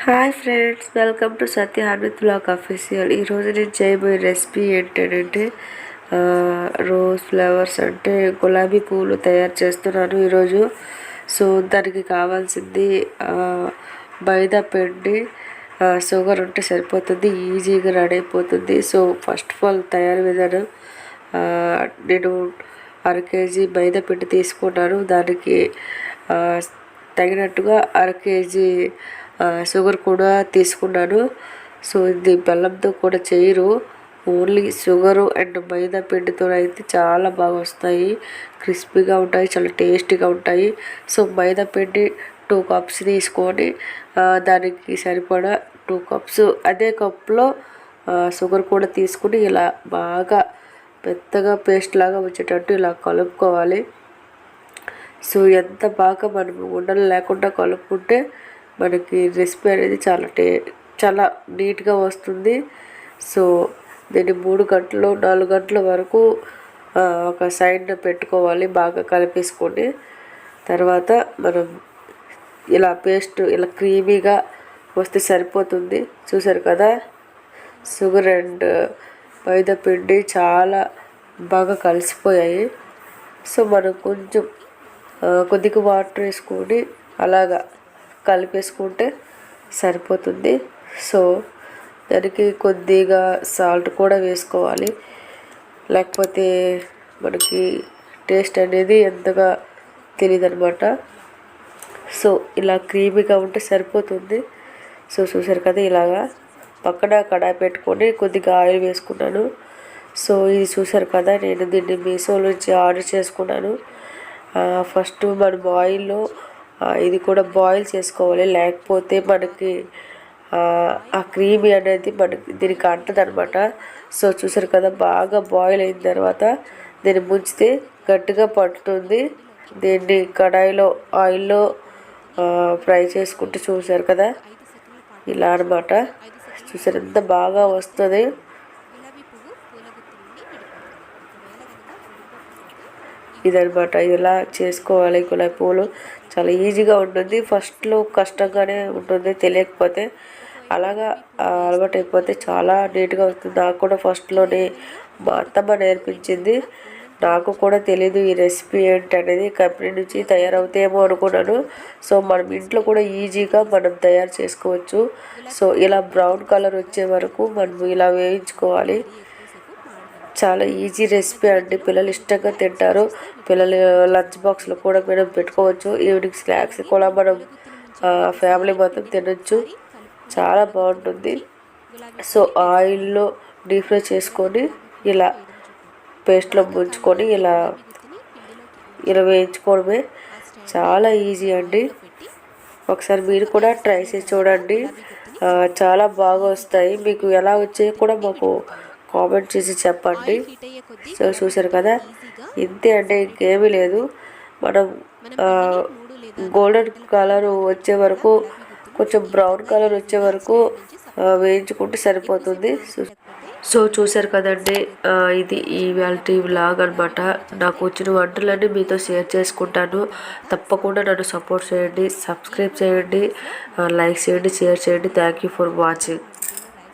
Hi friends, welcome to Satya Harvith blog official. ఈరోజు నేను చేయబోయే రెసిపీ ఏంటంటే రోజ్ ఫ్లవర్స్ అంటే గులాబీ పువ్వులు తయారు చేస్తున్నాను ఈరోజు. సో దానికి కావాల్సింది మైదా పిండి, షుగర్ ఉంటే సరిపోతుంది, ఈజీగా రెడీ అయిపోతుంది. సో ఫస్ట్ ఆఫ్ ఆల్ తయారీ విధానం, నేను 1/2 కేజీ మైదా పిండి తీసుకున్నాను. దానికి తగినట్టుగా 1/2 కేజీ షుగర్ కూడా తీసుకున్నాను. సో ఇది బెల్లంతో కూడా చేయరు, ఓన్లీ షుగరు అండ్ మైదా పిండితో అయితే చాలా బాగా వస్తాయి, క్రిస్పీగా ఉంటాయి, చాలా టేస్టీగా ఉంటాయి. సో మైదా పిండి 2 కప్స్ తీసుకొని దానికి సరిపడా 2 కప్స్ అదే కప్లో షుగర్ కూడా తీసుకుని ఇలా బాగా మెత్తగా పేస్ట్ లాగా వచ్చేటట్టు ఇలా కలుపుకోవాలి. సో ఎంత బాగా మనం ఉండలు లేకుండా కలుపుకుంటే మనకి రెసిపీ అనేది చాలా నీట్గా వస్తుంది. సో దీన్ని 3 గంటలు 4 గంటల వరకు ఒక సైడ్న పెట్టుకోవాలి, బాగా కలిపేసుకొని. తర్వాత మనం ఇలా పేస్ట్ ఇలా క్రీమీగా వస్తే సరిపోతుంది. చూసారు కదా, షుగర్ అండ్ మైదా పిండి చాలా బాగా కలిసిపోయాయి. సో మనం కొద్దిగా వాటర్ వేసుకొని అలాగా కలిపేసుకుంటే సరిపోతుంది. సో దానికి కొద్దిగా సాల్ట్ కూడా వేసుకోవాలి, లేకపోతే మనకి టేస్ట్ అనేది ఎంతగా తెలియదు అనమాట. సో ఇలా క్రీమీగా ఉంటే సరిపోతుంది. సో చూసారు కదా, ఇలాగా పక్కన కడాయి పెట్టుకొని కొద్దిగా ఆయిల్ వేసుకున్నాను. సో ఇది చూసారు కదా, నేను దీన్ని మీషో నుంచి ఆర్డర్ చేసుకున్నాను. ఫస్ట్ మనం ఆయిల్లో ఇది కూడా బాయిల్ చేసుకోవాలి, లేకపోతే మనకి ఆ క్రీమీ అనేది దీనికి అంటదనమాట. సో చూసారు కదా, బాగా బాయిల్ అయిన తర్వాత దీన్ని ముంచితే గట్టిగా పట్టుతుంది. దీన్ని కడాయిలో ఆయిల్లో ఫ్రై చేసుకుంటూ చూసారు కదా, ఇలా అనమాట. చూసారు ఎంత బాగా వస్తుంది. ఇదనమాట, ఇలా చేసుకోవాలి. గులాబీ పువ్వులు చాలా ఈజీగా ఉంటుంది, ఫస్ట్లో కష్టంగానే ఉంటుంది తెలియకపోతే. అలాగా అలవాటు అయిపోతే చాలా నీట్గా వస్తుంది. నాకు కూడా ఫస్ట్లోనే మా అత్తమ్మ నేర్పించింది, నాకు కూడా తెలీదు ఈ రెసిపీ ఏంటి అనేది. కంపెనీ నుంచి తయారవుతాయేమో అనుకున్నాను. సో మనం ఇంట్లో కూడా ఈజీగా మనం తయారు చేసుకోవచ్చు. సో ఇలా బ్రౌన్ కలర్ వచ్చే వరకు మనం ఇలా వేయించుకోవాలి. చాలా ఈజీ రెసిపీ అండి, పిల్లలు ఇష్టంగా తింటారు. పిల్లలు లంచ్ బాక్స్లో కూడా మనం పెట్టుకోవచ్చు, ఈవినింగ్ స్నాక్స్ కూడా మనం ఫ్యామిలీ మొత్తం తినొచ్చు, చాలా బాగుంటుంది. సో ఆయిల్లో డీప్ ఫ్రై చేసుకొని ఇలా పేస్ట్లో ముంచుకొని ఇలా వేయించుకోవడమే, చాలా ఈజీ అండి. ఒకసారి మీరు కూడా ట్రై చేసి చూడండి, చాలా బాగా వస్తాయి. మీకు ఎలా వచ్చాయో కూడా మాకు కామెంట్ చేసి చెప్పండి. సో చూసారు కదా, ఇంతే అంటే ఇంకేమీ లేదు. మనం గోల్డెన్ కలర్ వచ్చే వరకు, కొంచెం బ్రౌన్ కలర్ వచ్చే వరకు వేయించుకుంటే సరిపోతుంది. సో చూసారు కదండి, ఇది ఇవాళ వ్లాగ్ అనమాట. నాకు వచ్చిన వంటలన్నీ మీతో షేర్ చేసుకుంటాను. తప్పకుండా నన్ను సపోర్ట్ చేయండి, సబ్స్క్రైబ్ చేయండి, లైక్ చేయండి, షేర్ చేయండి. Thank you for watching.